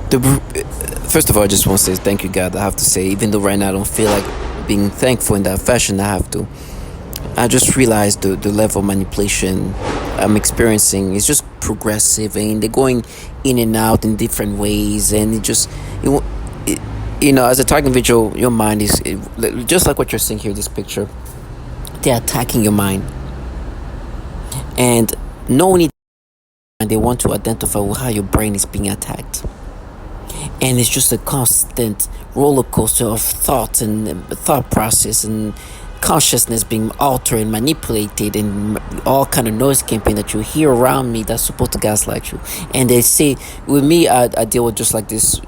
The first of all, I just want to say thank you, God. I have to say, even though right now I don't feel like being thankful in that fashion, I have to. I just realized the level of manipulation I'm experiencing is just progressive, and they're going in and out in different ways, and it, wa- it as a target individual, your mind just like what you're seeing here, this picture. They're attacking your mind, and knowing it, and they want to identify with how your brain is being attacked. And it's just a constant roller coaster of thought and thought process and consciousness being altered and manipulated, and all kind of noise campaign that you hear around me that's supposed to gaslight you. And they say, with me, I deal with just like this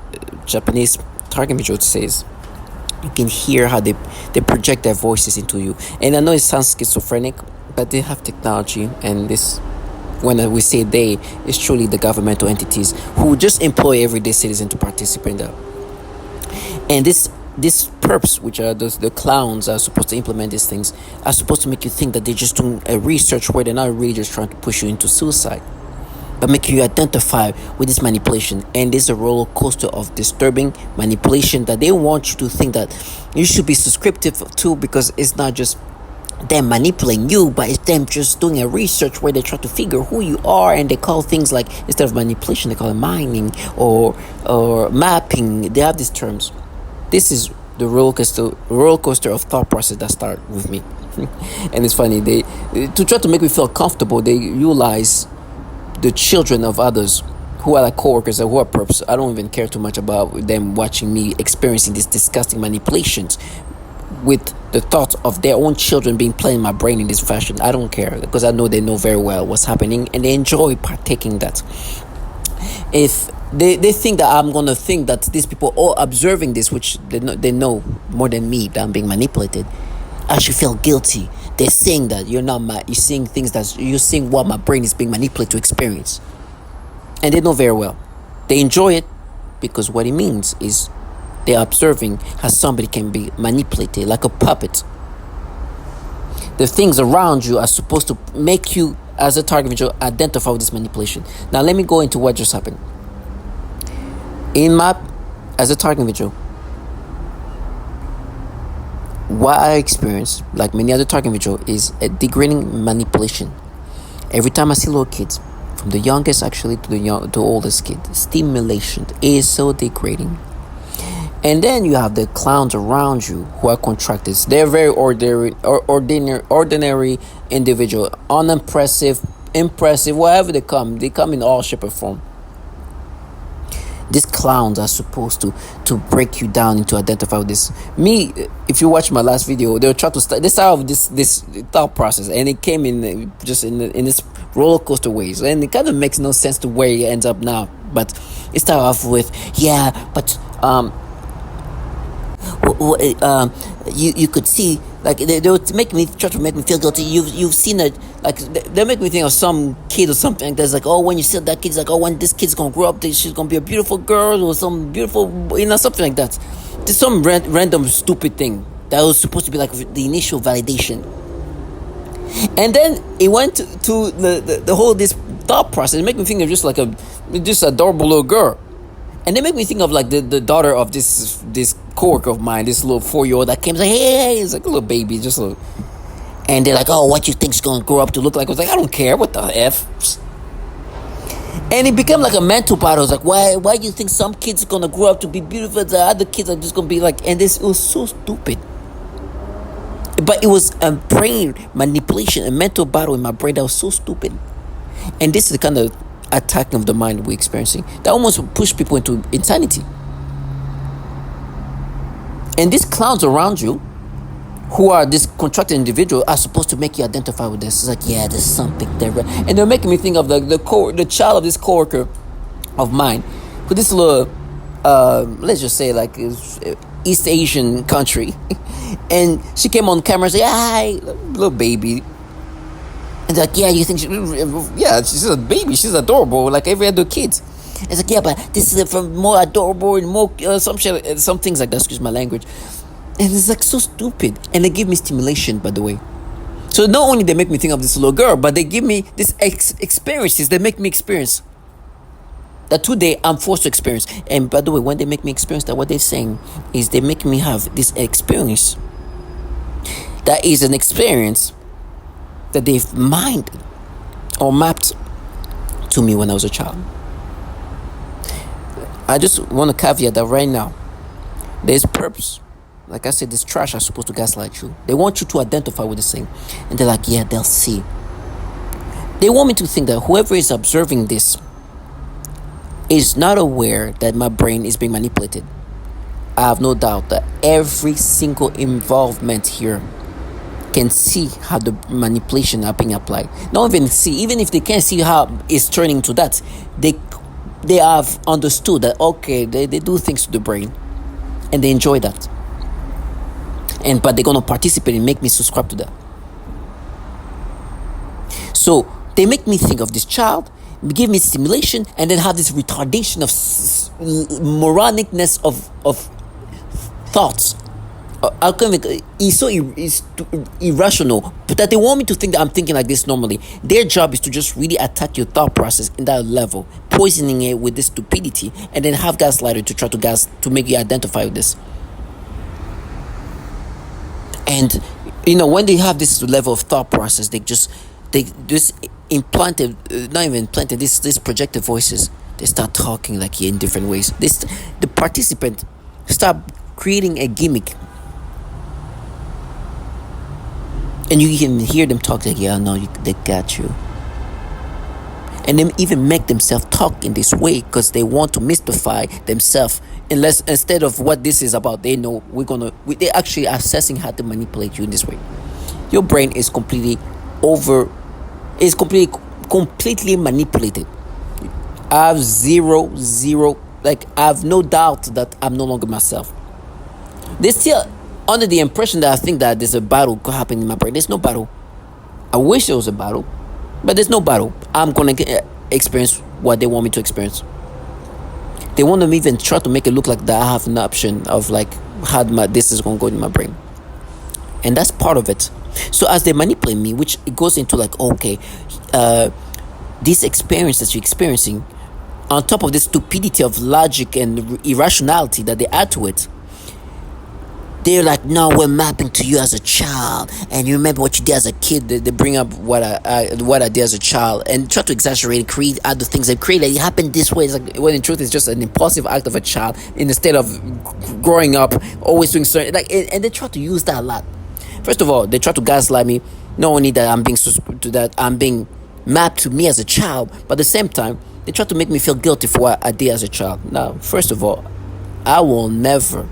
Japanese target individual says, you can hear how they project their voices into you. And I know it sounds schizophrenic, but they have technology, and this, when we say they, it's truly the governmental entities who just employ everyday citizen to participate in that. And this perps, which are the clowns are supposed to implement these things, are supposed to make you think that they're just doing a research where they're not really just trying to push you into suicide, but make you identify with this manipulation. And this is a roller coaster of disturbing manipulation that they want you to think that you should be subscriptive to, because it's not just them manipulating you, but it's them just doing a research where they try to figure who you are, and they call things like, instead of manipulation, they call it mining or mapping. They have these terms. This is the roller coaster of thought process that start with me. And it's funny, they, to try to make me feel comfortable, they utilize the children of others who are like coworkers or who are perps. I don't even care too much about them watching me experiencing these disgusting manipulations with the thought of their own children being played in my brain in this fashion. I don't care, because I know they know very well what's happening, and they enjoy partaking that. If they think that I'm gonna think that these people are observing this, which they know more than me, that I'm being manipulated, I should feel guilty. They're saying that you're not you're seeing things that you're seeing what my brain is being manipulated to experience, and they know very well. They enjoy it, because what it means is they're observing how somebody can be manipulated like a puppet. The things around you are supposed to make you, as a target individual, identify with this manipulation. Now let me go into what just happened. As a target individual, what I experience, like many other target individual, is a degrading manipulation. Every time I see little kids, from the youngest actually to the oldest kid, stimulation is so degrading. And then you have the clowns around you who are contractors. They're very ordinary individual, unimpressive, impressive, wherever they come in all shape or form. These clowns are supposed to break you down into identify with this. Me, if you watch my last video, they'll try to start this thought process, and it came in just in this roller coaster ways, and it kind of makes no sense to where it ends up now. But it started off with, you could see, like, they would try to make me feel guilty. You've seen it, like, they make me think of some kid or something that's like, oh, when you see that kid's like, oh, when this kid's gonna grow up, she's gonna be a beautiful girl, or some beautiful, something like that. There's some random stupid thing that was supposed to be like the initial validation, and then it went to the whole this thought process. It made me think of just adorable little girl. And they make me think of like the daughter of this coworker of mine, this little 4-year-old that came like, hey, it's like a little baby, just a little. And they're like, oh, what you think's gonna grow up to look like? I was like, I don't care, what the F? And it became like a mental battle. I was like, why do you think some kids are gonna grow up to be beautiful, the other kids are just gonna be like, and it was so stupid. But it was a brain manipulation, a mental battle in my brain that was so stupid. And this is the kind of attacking of the mind we're experiencing that almost push people into insanity. And these clowns around you, who are this contracted individual, are supposed to make you identify with this. It's like, yeah, there's something there, and they're making me think of the child of this coworker of mine, who this little let's just say like East Asian country, and she came on camera and said, hi, little baby. And they're like, yeah, you think she's a baby, she's adorable, like every other kid. It's like, yeah, but this is from more adorable and more some things like that, excuse my language. And it's like so stupid. And they give me stimulation, by the way. So not only they make me think of this little girl, but they give me these experiences. They make me experience. that today I'm forced to experience. And by the way, when they make me experience that, what they're saying is they make me have this experience that is an experience that they've mined or mapped to me when I was a child. I just want to caveat that right now. There's purpose. Like I said, this trash are supposed to gaslight you. They want you to identify with this thing. And they're like, yeah, they'll see. They want me to think that whoever is observing this is not aware that my brain is being manipulated. I have no doubt that every single involvement here can see how the manipulation are being applied. Not even see, even if they can't see how it's turning to that, they have understood that okay, they do things to the brain and they enjoy that. But they're gonna participate and make me subscribe to that. So they make me think of this child, give me stimulation, and then have this retardation of moronicness of thoughts. It's irrational, but that they want me to think that I'm thinking like this normally. Their job is to just really attack your thought process in that level, poisoning it with this stupidity, and then have gaslighter to try to make you identify with this. And when they have this level of thought process, they just implanted, not even implanted, this projected voices. They start talking like in different ways. The participant start creating a gimmick, and you can hear them talk like, yeah, no, they got you. And then even make themselves talk in this way because they want to mystify themselves. Instead of what this is about, they know they're actually assessing how to manipulate you in this way. Your brain is completely manipulated. I have I have no doubt that I'm no longer myself. They're still under the impression that I think that there's a battle happening in my brain. There's no battle. I wish there was a battle, but there's no battle. I'm gonna experience what they want me to experience. They want to even try to make it look like that I have an option of like how this is gonna go in my brain, and that's part of it. So as they manipulate me, which it goes into like, okay, this experience that you're experiencing, on top of this stupidity of logic and irrationality that they add to it, they're like, no, we're mapping to you as a child, and you remember what you did as a kid. They bring up what I did as a child and try to exaggerate and create other things and create that it happened this way. It's like, when in truth it's just an impulsive act of a child in the state of growing up, always doing certain and they try to use that a lot. First of all, they try to gaslight me, not only that I'm being mapped to me as a child, but at the same time they try to make me feel guilty for what I did as a child. Now, first of all, I will never,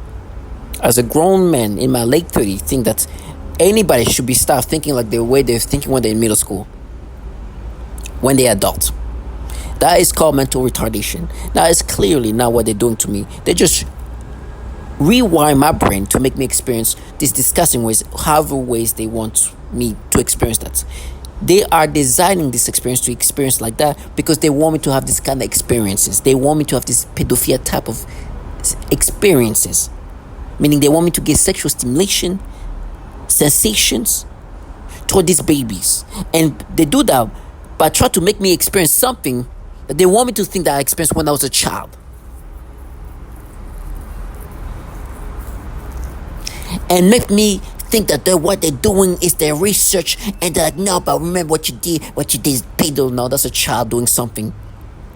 as a grown man in my late 30s, think that anybody should start thinking like the way they're thinking when they're in middle school, when they're adults. That is called mental retardation. That is clearly not what they're doing to me. They just rewire my brain to make me experience these disgusting ways, however ways they want me to experience that. They are designing this experience to experience like that because they want me to have this kind of experiences. They want me to have this pedophilia type of experiences. Meaning they want me to get sexual stimulation, sensations toward these babies. And they do that by trying to make me experience something that they want me to think that I experienced when I was a child. And make me think that what they're doing is their research, and they're like, no, but remember what you did is pedo. No, that's a child doing something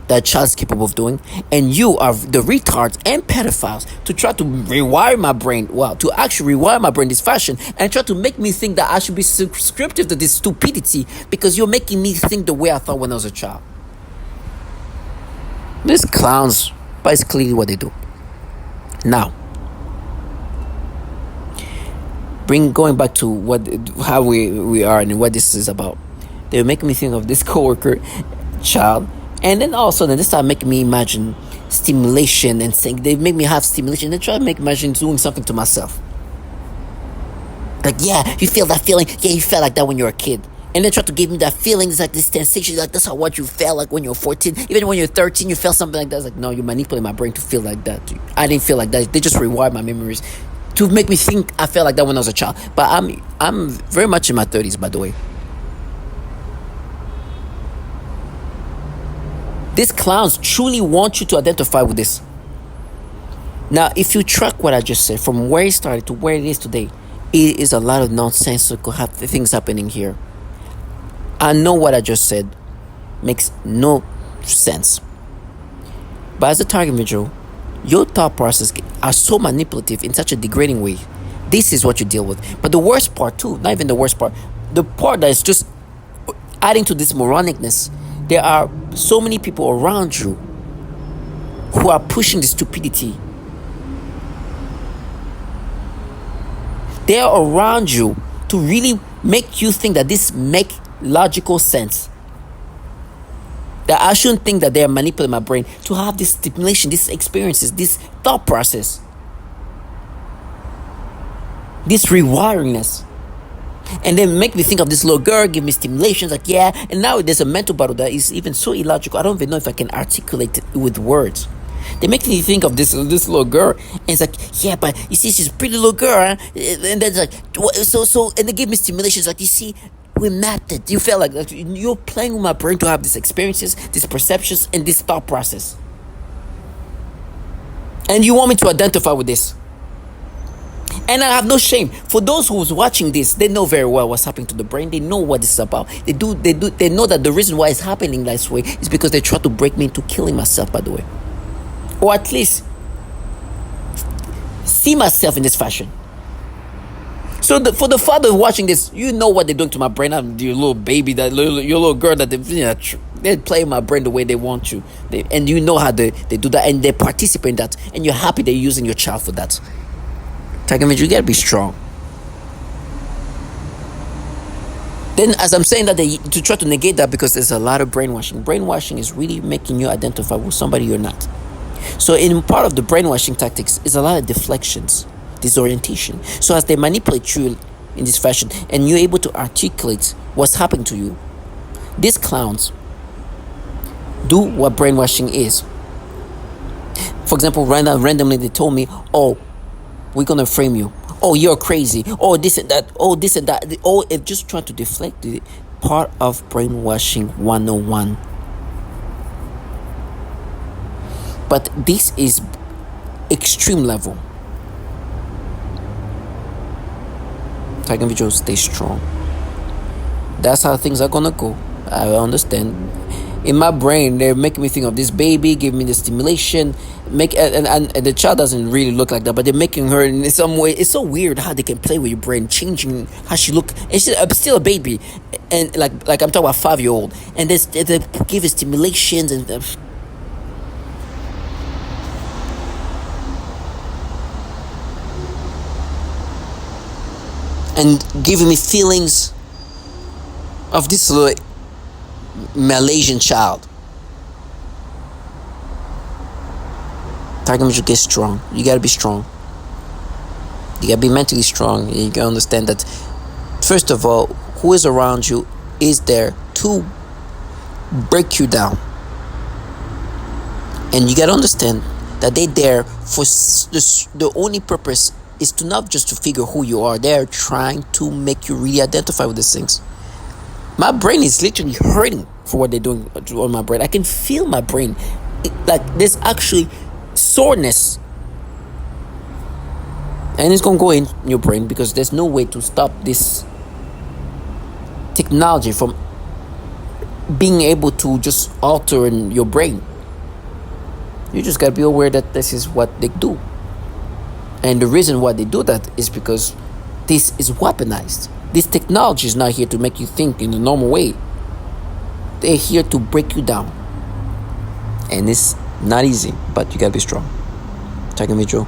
that a child is capable of doing, and you are the retards and pedophiles to try to rewire my brain. Well, to actually rewire my brain this fashion and try to make me think that I should be subscriptive to this stupidity because you're making me think the way I thought when I was a child. These clowns, but it's clearly what they do. Now, going back to how we are and what this is about. They make me think of this coworker child, and then all of a sudden they start making me imagine stimulation and saying they make me have stimulation. They try to make me imagine doing something to myself. Like, yeah, you feel that feeling. Yeah, you felt like that when you were a kid. And they try to give me that feeling. It's like this sensation. Like, that's how what you felt like when you were 14. Even when you're 13, you felt something like that. It's like, no, you manipulate my brain to feel like that. I didn't feel like that. They just rewired my memories to make me think I felt like that when I was a child. But I'm very much in my 30s, by the way. These clowns truly want you to identify with this. Now, if you track what I just said from where it started to where it is today, it is a lot of nonsensical things happening here. I know what I just said makes no sense. But as a target individual, your thought process are so manipulative in such a degrading way. This is what you deal with. But the worst part too, not even the worst part, the part that is just adding to this moronicness, there are so many people around you who are pushing the stupidity. They are around you to really make you think that this make logical sense. That I shouldn't think that they are manipulating my brain to have this stimulation, these experiences, this thought process, this rewiringness. And then make me think of this little girl, give me stimulations, like, yeah. And now there's a mental battle that is even so illogical. I don't even know if I can articulate it with words. They make me think of this little girl, and it's like, yeah, but you see, she's a pretty little girl, huh? And then it's like, and they give me stimulations, like, you see, we mapped it. You felt like you're playing with my brain to have these experiences, these perceptions, and this thought process. And you want me to identify with this. And I have no shame. For those who's watching this, they know very well what's happening to the brain. They know what this is about. They know that the reason why it's happening this way is because they try to break me into killing myself, by the way. Or at least see myself in this fashion. So for the father watching this, you know what they're doing to my brain. I'm your little baby, your little girl that they play my brain the way they want to. And you know how they do that, and they participate in that, and you're happy they're using your child for that. You gotta be strong. Then, as I'm saying that, to try to negate that, because there's a lot of brainwashing. Brainwashing is really making you identify with somebody you're not. So, in part of the brainwashing tactics is a lot of deflections, disorientation. So, as they manipulate you in this fashion, and you're able to articulate what's happening to you, these clowns do what brainwashing is. For example, randomly they told me, "Oh, we're gonna frame you. Oh, you're crazy. Oh, this and that. Oh, this and that. Oh," it just trying to deflect the part of brainwashing 101. But this is extreme level. Target individuals, stay strong. That's how things are gonna go. I understand. In my brain, they're making me think of this baby, giving me the stimulation, and the child doesn't really look like that, but they're making her in some way. It's so weird how they can play with your brain, changing how she look. It's still a baby, and like I'm talking about 5-year-old, and they give her stimulations and giving me feelings of this little Malaysian child. Target should get strong. You gotta be strong. You gotta be mentally strong. You gotta understand that, first of all, who is around you is there to break you down. And you gotta understand that they're there for the only purpose is to not just to figure who you are. They're trying to make you really identify with these things. My brain is literally hurting for what they're doing on my brain. I can feel my brain. Like there's actually soreness. And it's going to go in your brain because there's no way to stop this technology from being able to just alter in your brain. You just got to be aware that this is what they do. And the reason why they do that is because this is weaponized. This technology is not here to make you think in a normal way. They're here to break you down. And it's not easy, but you gotta be strong. Target video.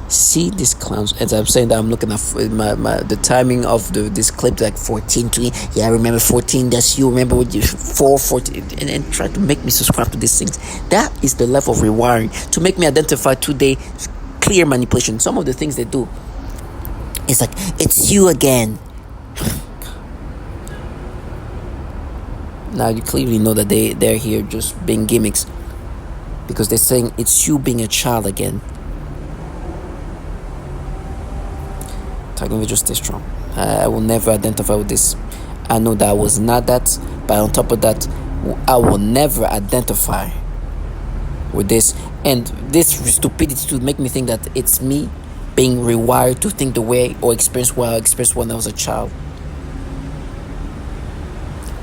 See these clowns. As I'm saying that, I'm looking at the timing of this clip, like 14 to, yeah, I remember 14, that's you, remember what you 14, and try to make me subscribe to these things. That is the level of rewiring to make me identify today clear manipulation. Some of the things they do, it's like, it's you again. Now you clearly know that they're here just being gimmicks, because they're saying it's you being a child again. Talking with just stay strong. I will never identify with this. I know that I was not that, but on top of that, I will never identify with this, and this stupidity to make me think that it's me being rewired to think the way or experience what I experienced when I was a child.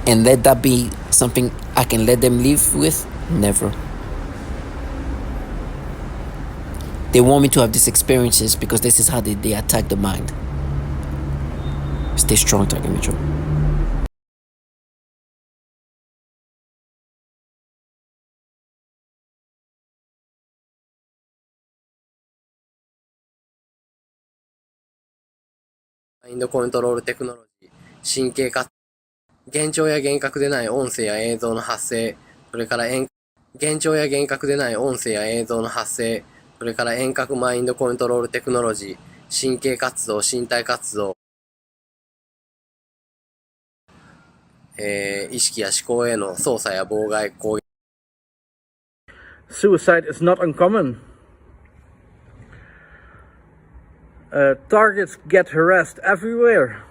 And let that be something I can let them live with? Never. They want me to have these experiences because this is how they attack the mind. Stay strong, Target Mitchell. マインドコントロールテクノロジー、神経活、幻聴や幻覚でない音声や映像の発生、それから幻聴や幻覚でない音声や映像の発生、それから遠隔マインドコントロールテクノロジー、神経活動、身体活動、意識や思考への操作や妨害、攻撃。Suicide is not uncommon. Targets get harassed everywhere.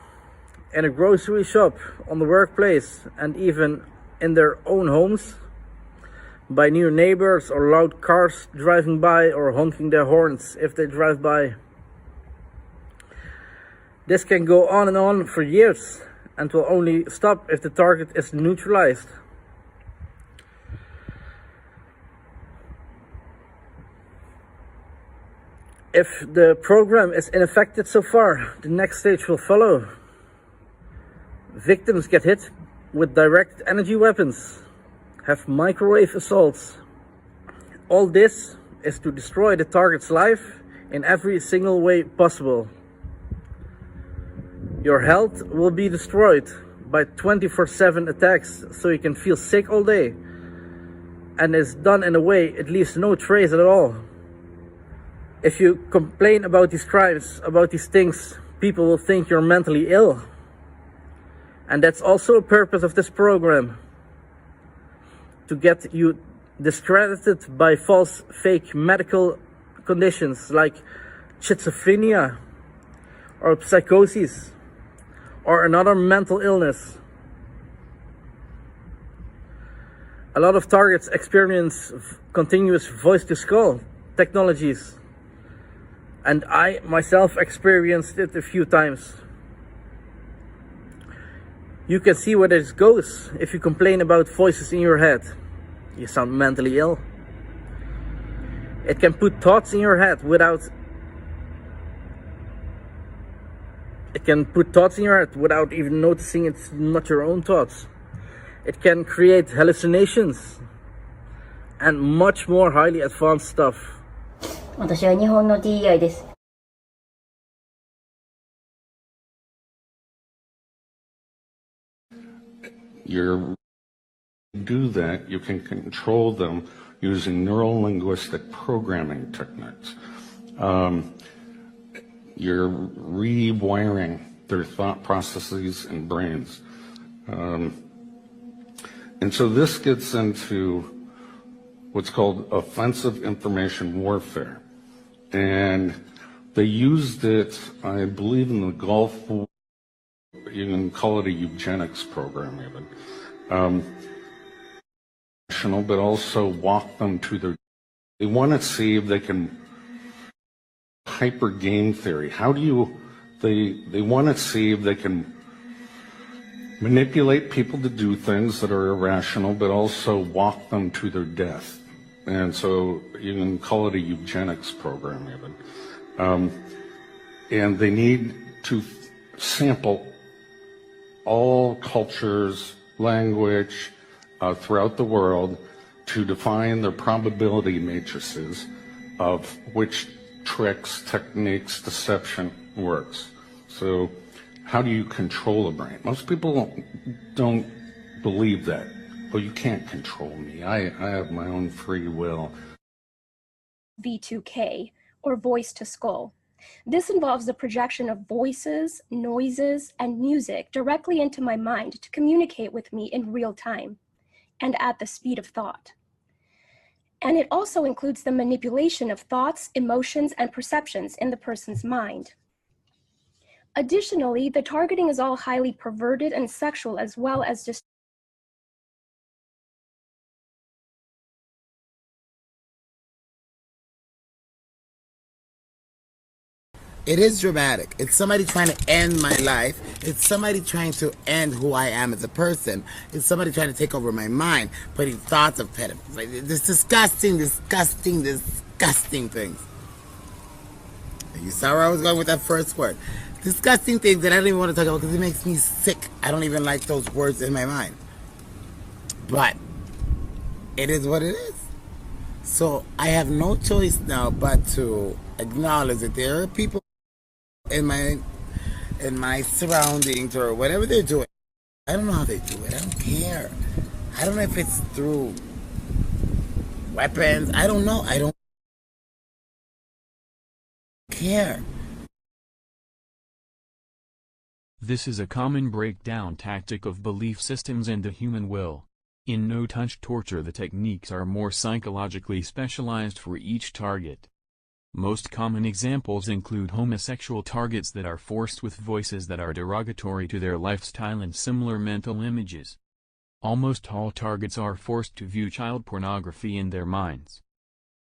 In a grocery shop, on the workplace, and even in their own homes. By near neighbors or loud cars driving by or honking their horns if they drive by. This can go on and on for years and will only stop if the target is neutralized. If the program is ineffective so far, the next stage will follow. Victims get hit with direct energy weapons, have microwave assaults. All this is to destroy the target's life in every single way possible. Your health will be destroyed by 24/7 attacks, so you can feel sick all day. And it's done in a way it leaves no trace at all. If you complain about these crimes, about these things, people will think you're mentally ill. And that's also a purpose of this program. To get you discredited by false, fake medical conditions like schizophrenia or psychosis or another mental illness. A lot of targets experience continuous voice-to-skull technologies, and I myself experienced it a few times. You can see where this goes if you complain about voices in your head. You sound mentally ill. It can put thoughts in your head without even noticing it's not your own thoughts. It can create hallucinations and much more highly advanced stuff. 私は日本の DEI です。You do that, you can control them using neurolinguistic programming techniques. You're rewiring their thought processes and brains. And so this gets into what's called offensive information warfare. And they used it, I believe, in the Gulf War. You can call it a eugenics program even. But also walk them to their, they want to see if they can, hyper game theory. How do you, they want to see if they can manipulate people to do things that are irrational, but also walk them to their death. And so you can call it a eugenics program even. And they need to sample all cultures, language throughout the world to define their probability matrices of which tricks, techniques, deception works. So how do you control a brain? Most people don't believe that. Well, you can't control me. I have my own free will. V2K, or voice to skull. This involves the projection of voices, noises, and music directly into my mind to communicate with me in real time and at the speed of thought. And it also includes the manipulation of thoughts, emotions, and perceptions in the person's mind. Additionally, the targeting is all highly perverted and sexual, as well as just It is dramatic. It's somebody trying to end my life. It's somebody trying to end who I am as a person. It's somebody trying to take over my mind, putting thoughts of pedophiles. Like, this disgusting, disgusting, disgusting things. You saw where I was going with that first word. Disgusting things that I don't even want to talk about because it makes me sick. I don't even like those words in my mind. But it is what it is. So I have no choice now but to acknowledge that there are people in my surroundings or whatever they're doing. I don't know how they do it. I don't care. I don't know if it's through weapons. I don't know. I don't care. This is a common breakdown tactic of belief systems and the human will. In no-touch torture, the techniques are more psychologically specialized for each target. Most common examples include homosexual targets that are forced with voices that are derogatory to their lifestyle and similar mental images. Almost all targets are forced to view child pornography in their minds.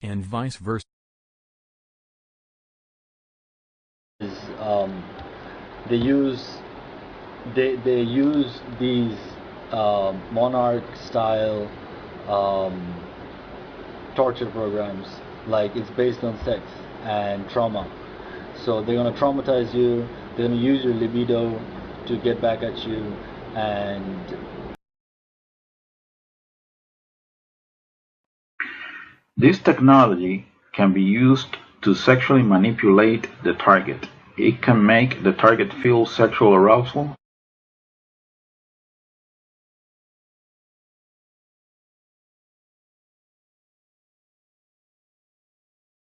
And vice versa. They use these monarch-style torture programs, like it's based on sex and trauma. So they're gonna traumatize you. They're gonna use your libido to get back at you, and This technology can be used to sexually manipulate the target. It can make the target feel sexual arousal.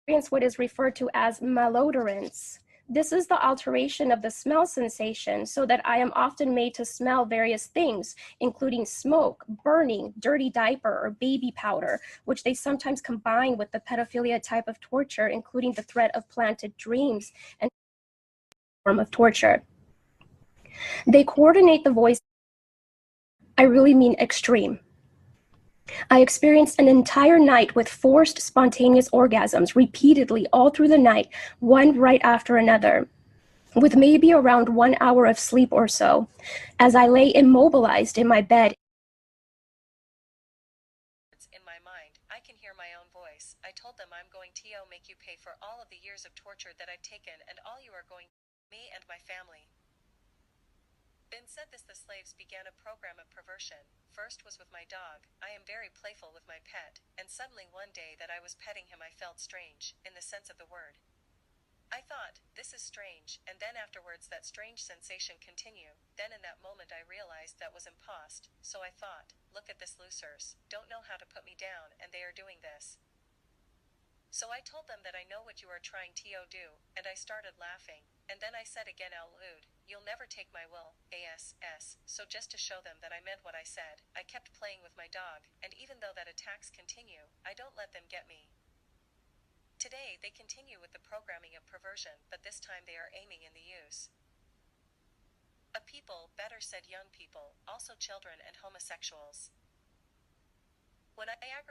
Experience what is referred to as malodorance. This is the alteration of the smell sensation so that I am often made to smell various things, including smoke, burning, dirty diaper, or baby powder, which they sometimes combine with the pedophilia type of torture, including the threat of planted dreams and form of torture. They coordinate the voice. I really mean extreme. I experienced an entire night with forced spontaneous orgasms repeatedly all through the night, one right after another, with maybe around 1 hour of sleep or so, as I lay immobilized in my bed. In my mind, I can hear my own voice. I told them I'm going to make you pay for all of the years of torture that I've taken, and all you are going to me and my family. Ben said the slaves began a program of perversion. First was with my dog. I am very playful with my pet, and suddenly one day that I was petting him I felt strange, in the sense of the word. I thought, this is strange, and then afterwards that strange sensation continue. Then in that moment I realized that was impost, so I thought, look at this losers, don't know how to put me down, and they are doing this. So I told them that I know what you are trying to do, and I started laughing, and then I said again out loud, you'll never take my will, ASS, so just to show them that I meant what I said, I kept playing with my dog, and even though that attacks continue, I don't let them get me. Today they continue with the programming of perversion, but this time they are aiming in the use of people, better said young people, also children and homosexuals. When I aggravate